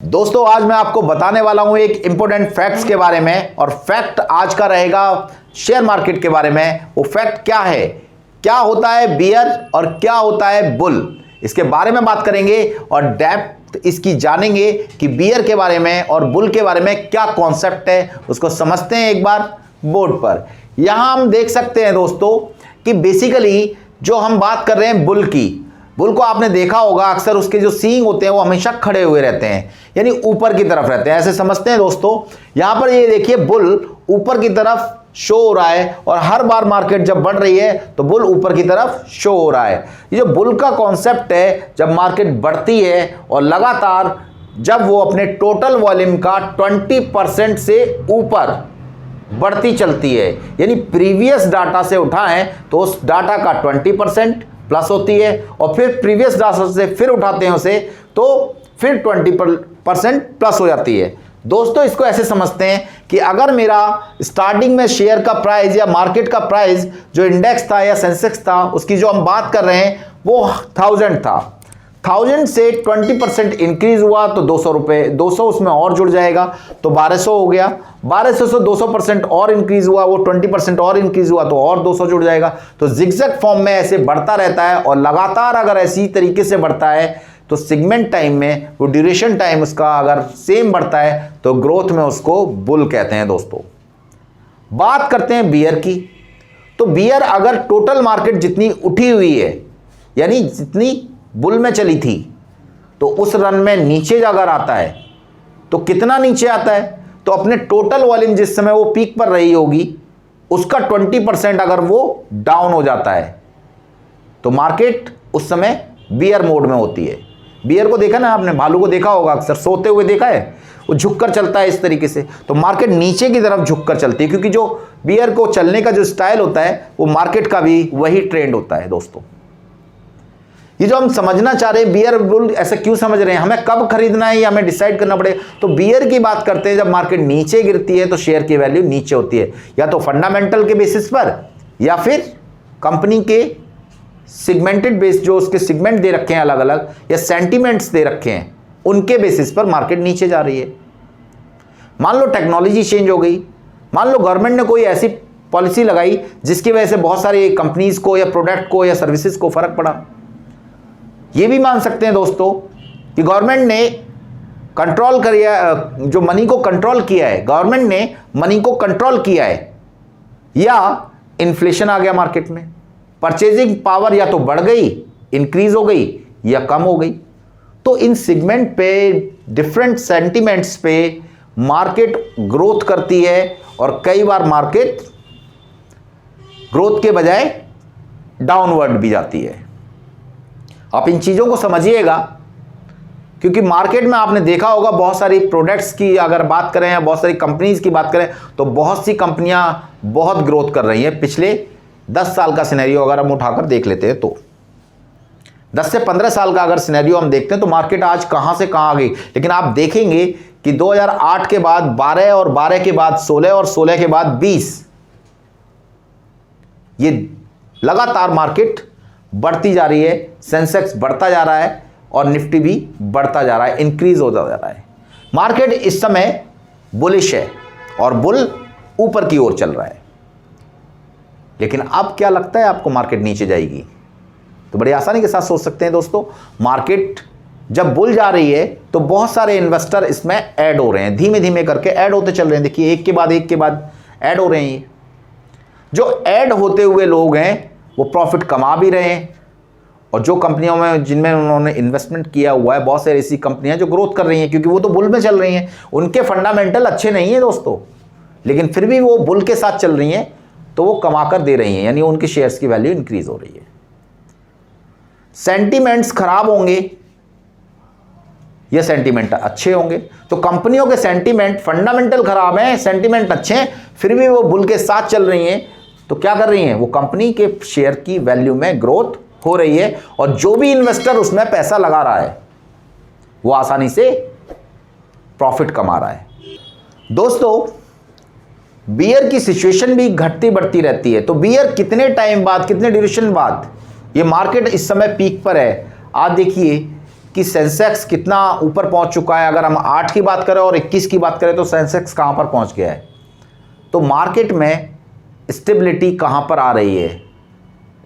दोस्तों आज मैं आपको बताने वाला हूं एक इंपॉर्टेंट फैक्ट्स के बारे में। और फैक्ट आज का रहेगा शेयर मार्केट के बारे में। वो फैक्ट क्या है, क्या होता है बियर और क्या होता है बुल, इसके बारे में बात करेंगे और डेप्थ इसकी जानेंगे कि बियर के बारे में और बुल के बारे में क्या कॉन्सेप्ट है, उसको समझते हैं एक बार बोर्ड पर। यहां हम देख सकते हैं दोस्तों कि बेसिकली जो हम बात कर रहे हैं बुल की, बुल को आपने देखा होगा अक्सर उसके जो सींग होते हैं वो हमेशा खड़े हुए रहते हैं, यानी ऊपर की तरफ रहते हैं, ऐसे समझते हैं दोस्तों। यहां पर ये देखिए बुल ऊपर की तरफ शो हो रहा है और हर बार मार्केट जब बढ़ रही है तो बुल ऊपर की तरफ शो हो रहा है। ये जो बुल का कॉन्सेप्ट है, जब मार्केट बढ़ती है और लगातार जब वो अपने टोटल वॉल्यूम का 20% से ऊपर बढ़ती चलती है, यानी प्रीवियस डाटा से उठाएं तो उस डाटा का 20% प्लस होती है और फिर प्रीवियस डाटा से फिर उठाते हैं उसे तो फिर 20% प्लस हो जाती है। दोस्तों इसको ऐसे समझते हैं कि अगर मेरा स्टार्टिंग में शेयर का प्राइस या मार्केट का प्राइस जो इंडेक्स था या सेंसेक्स था, उसकी जो हम बात कर रहे हैं वो 1000 था, 1000 से 20% इंक्रीज हुआ तो 200 रुपए, 200 उसमें और जुड़ जाएगा तो 1200 हो गया, 1200 से 200% और इंक्रीज हुआ, वो 20% और इंक्रीज हुआ तो और 200 जुड़ जाएगा। तो जिगजैग फॉर्म में ऐसे बढ़ता रहता है और लगातार अगर ऐसी तरीके से बढ़ता है तो सेगमेंट टाइम में वो ड्यूरेशन टाइम उसका अगर सेम बढ़ता है तो ग्रोथ में उसको बुल कहते हैं। दोस्तों बात करते हैं बियर की, तो बियर अगर टोटल मार्केट जितनी उठी हुई है यानी जितनी बुल में चली थी तो उस रन में नीचे अगर आता है तो कितना नीचे आता है, तो अपने टोटल वॉल्यूम जिस समय वो पीक पर रही होगी उसका 20% अगर वो डाउन हो जाता है तो मार्केट उस समय बियर मोड में होती है। बियर को देखा ना आपने, भालू को देखा होगा अक्सर सोते हुए देखा है, वो झुककर चलता है इस तरीके से, तो मार्केट नीचे की तरफ झुककर चलती है क्योंकि जो बियर को चलने का जो स्टाइल होता है वो मार्केट का भी वही ट्रेंड होता है। दोस्तों ये जो हम समझना चाह रहे हैं बियर बुल ऐसे क्यों समझ रहे हैं, हमें कब खरीदना है ये हमें डिसाइड करना पड़ेगा। तो बियर की बात करते हैं, जब मार्केट नीचे गिरती है तो शेयर की वैल्यू नीचे होती है, या तो फंडामेंटल के बेसिस पर या फिर कंपनी के सेगमेंटेड बेस जो उसके सेगमेंट दे रखे हैं अलग अलग या सेंटीमेंट्स दे रखे हैं उनके बेसिस पर मार्केट नीचे जा रही है। मान लो टेक्नोलॉजी चेंज हो गई, मान लो गवर्नमेंट ने कोई ऐसी पॉलिसी लगाई जिसकी वजह से बहुत सारी कंपनीज को या प्रोडक्ट को या सर्विसेज को फर्क पड़ा। ये भी मान सकते हैं दोस्तों कि गवर्नमेंट ने कंट्रोल किया, जो मनी को कंट्रोल किया है, गवर्नमेंट ने मनी को कंट्रोल किया है, या इन्फ्लेशन आ गया मार्केट में, परचेजिंग पावर या तो बढ़ गई, इंक्रीज हो गई या कम हो गई। तो इन सेगमेंट पे डिफरेंट सेंटीमेंट्स पे मार्केट ग्रोथ करती है और कई बार मार्केट ग्रोथ के बजाय डाउनवर्ड भी जाती है। आप इन चीज़ों को समझिएगा क्योंकि मार्केट में आपने देखा होगा बहुत सारी प्रोडक्ट्स की अगर बात करें या बहुत सारी कंपनीज की बात करें तो बहुत सी कंपनियां बहुत ग्रोथ कर रही हैं। पिछले 10 साल का सिनेरियो अगर हम उठाकर देख लेते हैं तो 10 से 15 साल का अगर सिनेरियो हम देखते हैं तो मार्केट आज कहां से कहां आ गई। लेकिन आप देखेंगे कि 2008 के बाद 12 और 12 के बाद 16 और 16 के बाद 20, ये लगातार मार्केट बढ़ती जा रही है, सेंसेक्स बढ़ता जा रहा है और निफ्टी भी बढ़ता जा रहा है, इंक्रीज होता जा रहा है। मार्केट इस समय बुलिश है और बुल ऊपर की ओर चल रहा है। लेकिन अब क्या लगता है आपको, मार्केट नीचे जाएगी? तो बड़ी आसानी के साथ सोच सकते हैं दोस्तों, मार्केट जब बुल जा रही है तो बहुत सारे इन्वेस्टर इसमें ऐड हो रहे हैं, धीमे धीमे करके ऐड होते चल रहे हैं। देखिए एक के बाद ऐड हो रहे हैं। ये जो ऐड होते हुए लोग हैं वो प्रॉफिट कमा भी रहे हैं और जो कंपनियों में जिनमें उन्होंने इन्वेस्टमेंट किया हुआ है, बहुत सारी ऐसी कंपनियां जो ग्रोथ कर रही हैं क्योंकि वो तो बुल में चल रही हैं, उनके फंडामेंटल अच्छे नहीं है दोस्तों, लेकिन फिर भी वो बुल के साथ चल रही हैं तो वो कमा कर दे रही हैं, यानी उनके शेयर्स की वैल्यू इंक्रीज हो रही है। सेंटीमेंट्स खराब होंगे या सेंटीमेंट अच्छे होंगे, तो कंपनियों के सेंटीमेंट फंडामेंटल खराब हैं, सेंटीमेंट अच्छे हैं, फिर भी वो बुल के साथ चल रही हैं तो क्या कर रही हैं, वो कंपनी के शेयर की वैल्यू में ग्रोथ हो रही है और जो भी इन्वेस्टर उसमें पैसा लगा रहा है वो आसानी से प्रॉफिट कमा रहा है। दोस्तों बियर की सिचुएशन भी घटती बढ़ती रहती है, तो बियर कितने टाइम बाद, कितने ड्यूरेशन बाद, ये मार्केट इस समय पीक पर है। आज देखिए कि सेंसेक्स कितना ऊपर पहुंच चुका है। अगर हम 8 की बात करें और 21 की बात करें तो सेंसेक्स कहां पर पहुंच गया है। तो मार्केट में स्टेबिलिटी कहां पर आ रही है।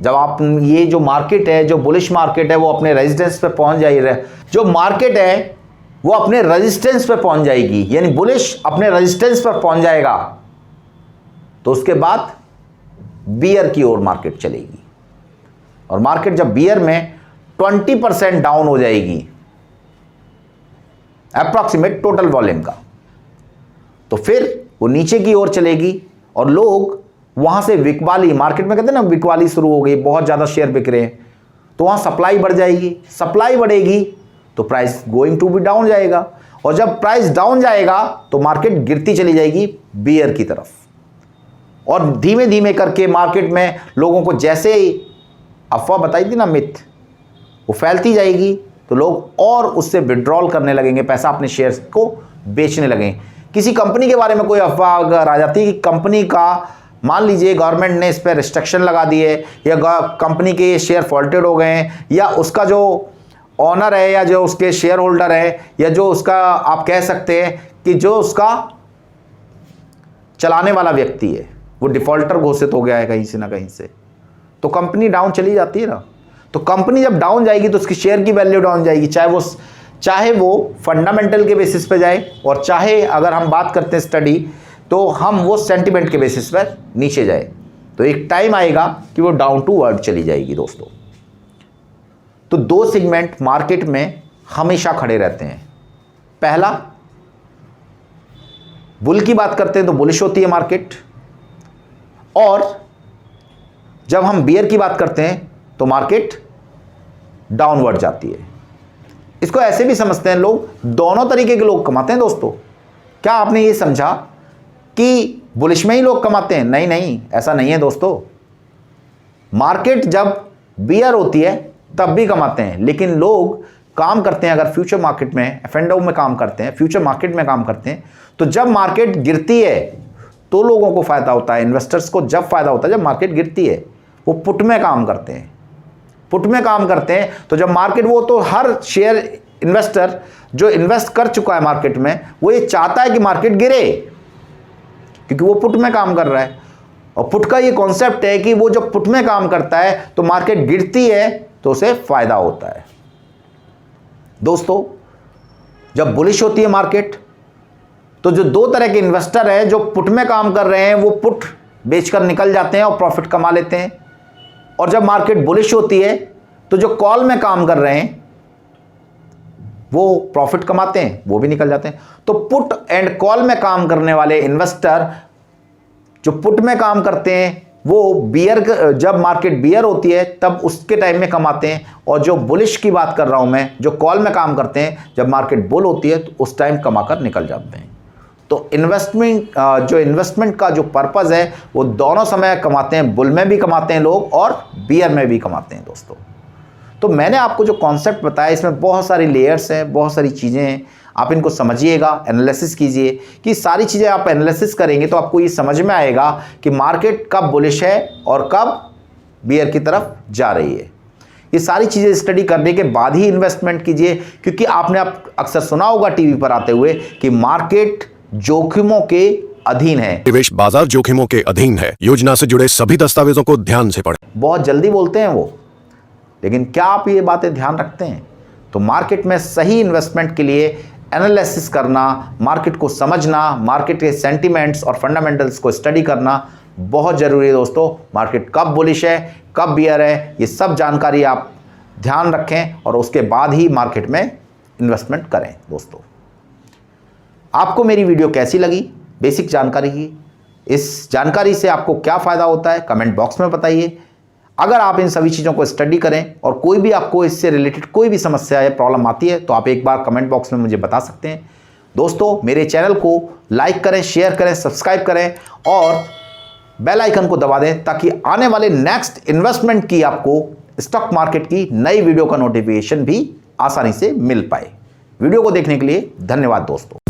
जब आप ये जो मार्केट है, जो बुलिश मार्केट है, वो अपने रेजिस्टेंस पे पहुंच जाएगी। जो मार्केट है वो अपने रेजिस्टेंस पे पहुंच जाएगी, यानी बुलिश अपने रेजिस्टेंस पर पहुंच जाएगा, तो उसके बाद बियर की ओर मार्केट चलेगी। और मार्केट जब बियर में 20% डाउन हो जाएगी अप्रॉक्सीमेट टोटल वॉल्यूम का, तो फिर वो नीचे की ओर चलेगी और लोग वहां से बिकवाली, मार्केट में कहते हैं ना बिकवाली शुरू हो गई, बहुत ज्यादा शेयर बिक रहे हैं, तो वहां सप्लाई बढ़ जाएगी। सप्लाई बढ़ेगी तो price going to be down जाएगा, और जब प्राइस डाउन जाएगा तो मार्केट गिरती चली जाएगी बियर की तरफ। और धीमे धीमे करके मार्केट में लोगों को जैसे ही अफवाह बताई थी ना, मिथ, वो फैलती जाएगी, तो लोग और उससे विड्रॉल करने लगेंगे, पैसा अपने शेयर्स को बेचने लगेंगे। किसी कंपनी के बारे में कोई अफवाह अगर आ जाती है कि कंपनी का, मान लीजिए गवर्नमेंट ने इस पर रिस्ट्रिक्शन लगा दिए, या कंपनी के शेयर फॉल्टेड हो गए हैं, या उसका जो ऑनर है या जो उसके शेयर होल्डर है, या जो उसका आप कह सकते हैं कि जो उसका चलाने वाला व्यक्ति है वो डिफॉल्टर घोषित हो गया है कहीं से ना कहीं से, तो कंपनी डाउन चली जाती है ना। तो कंपनी जब डाउन जाएगी तो उसकी शेयर की वैल्यू डाउन जाएगी, चाहे वो फंडामेंटल के बेसिस पे जाए, और चाहे अगर हम बात करते हैं स्टडी तो हम वो सेंटिमेंट के बेसिस पर नीचे जाए। तो एक टाइम आएगा कि वो डाउन टू अर्थ चली जाएगी दोस्तों। तो दो सेगमेंट मार्केट में हमेशा खड़े रहते हैं। पहला, बुल की बात करते हैं तो बुलिश होती है मार्केट, और जब हम बियर की बात करते हैं तो मार्केट डाउनवर्ड जाती है। इसको ऐसे भी समझते हैं लोग, दोनों तरीके के लोग कमाते हैं दोस्तों। क्या आपने ये समझा कि बुलिश में ही लोग कमाते हैं? नहीं नहीं, ऐसा नहीं है दोस्तों। मार्केट जब बियर होती है तब भी कमाते हैं, लेकिन लोग काम करते हैं, अगर फ्यूचर मार्केट में, एफ&ओ में काम करते हैं, फ्यूचर मार्केट में काम करते हैं, तो जब मार्केट गिरती है तो लोगों को फायदा होता है, इन्वेस्टर्स को जब फायदा होता है जब मार्केट गिरती है। वो पुट में काम करते हैं, पुट में काम करते हैं। तो जब मार्केट, वो तो हर शेयर इन्वेस्टर जो इन्वेस्ट कर चुका है मार्केट में, वो ये चाहता है कि मार्केट गिरे, क्योंकि वो पुट में काम कर रहा है। और पुट का ये कॉन्सेप्ट है कि वो जब पुट में काम करता है तो मार्केट गिरती है तो उसे फायदा होता है। दोस्तों, जब बुलिश होती है मार्केट तो जो दो तरह के इन्वेस्टर हैं, जो पुट में काम कर रहे हैं वो पुट बेचकर निकल जाते हैं और प्रॉफिट कमा लेते हैं, और जब मार्केट बुलिश होती है तो जो कॉल में काम कर रहे हैं वो प्रॉफिट कमाते हैं, वो भी निकल जाते हैं। तो पुट एंड कॉल में काम करने वाले इन्वेस्टर, जो पुट में काम करते हैं वो बियर, जब मार्केट बियर होती है तब उसके टाइम में कमाते हैं, और जो बुलिश की बात कर रहा हूं मैं, जो कॉल में काम करते हैं, जब मार्केट बुल होती है तो उस टाइम कमाकर निकल जाते हैं। तो इन्वेस्टमेंट का जो पर्पस है वो दोनों समय कमाते हैं, बुल में भी कमाते हैं लोग और बियर में भी कमाते हैं दोस्तों। तो मैंने आपको जो कॉन्सेप्ट बताया, इसमें बहुत सारी लेयर्स हैं, बहुत सारी चीज़ें हैं, आप इनको समझिएगा, एनालिसिस कीजिए। कि सारी चीज़ें आप एनालिसिस करेंगे तो आपको ये समझ में आएगा कि मार्केट कब बुलिश है और कब बियर की तरफ जा रही है। ये सारी चीज़ें स्टडी करने के बाद ही इन्वेस्टमेंट कीजिए, क्योंकि आपने अक्सर सुना होगा टीवी पर आते हुए कि मार्केट जोखिमों के अधीन है, निवेश बाजार जोखिमों के अधीन है। योजना से जुड़े सभी दस्तावेजों को ध्यान से पढ़ें। बहुत जल्दी बोलते हैं वो, लेकिन क्या आप ये बातें ध्यान रखते हैं? तो मार्केट में सही इन्वेस्टमेंट के लिए एनालिसिस करना, मार्केट को समझना, मार्केट के सेंटिमेंट्स और फंडामेंटल्स को स्टडी करना बहुत ज़रूरी है दोस्तों। मार्केट कब बुलिश है, कब बियर है, ये सब जानकारी आप ध्यान रखें और उसके बाद ही मार्केट में इन्वेस्टमेंट करें। दोस्तों, आपको मेरी वीडियो कैसी लगी? बेसिक जानकारी की, इस जानकारी से आपको क्या फ़ायदा होता है कमेंट बॉक्स में बताइए। अगर आप इन सभी चीज़ों को स्टडी करें और कोई भी आपको इससे रिलेटेड कोई भी समस्या या प्रॉब्लम आती है तो आप एक बार कमेंट बॉक्स में मुझे बता सकते हैं। दोस्तों, मेरे चैनल को लाइक करें, शेयर करें, सब्सक्राइब करें और बेल आइकन को दबा दें, ताकि आने वाले नेक्स्ट इन्वेस्टमेंट की आपको स्टॉक मार्केट की नई वीडियो का नोटिफिकेशन भी आसानी से मिल पाए। वीडियो को देखने के लिए धन्यवाद दोस्तों।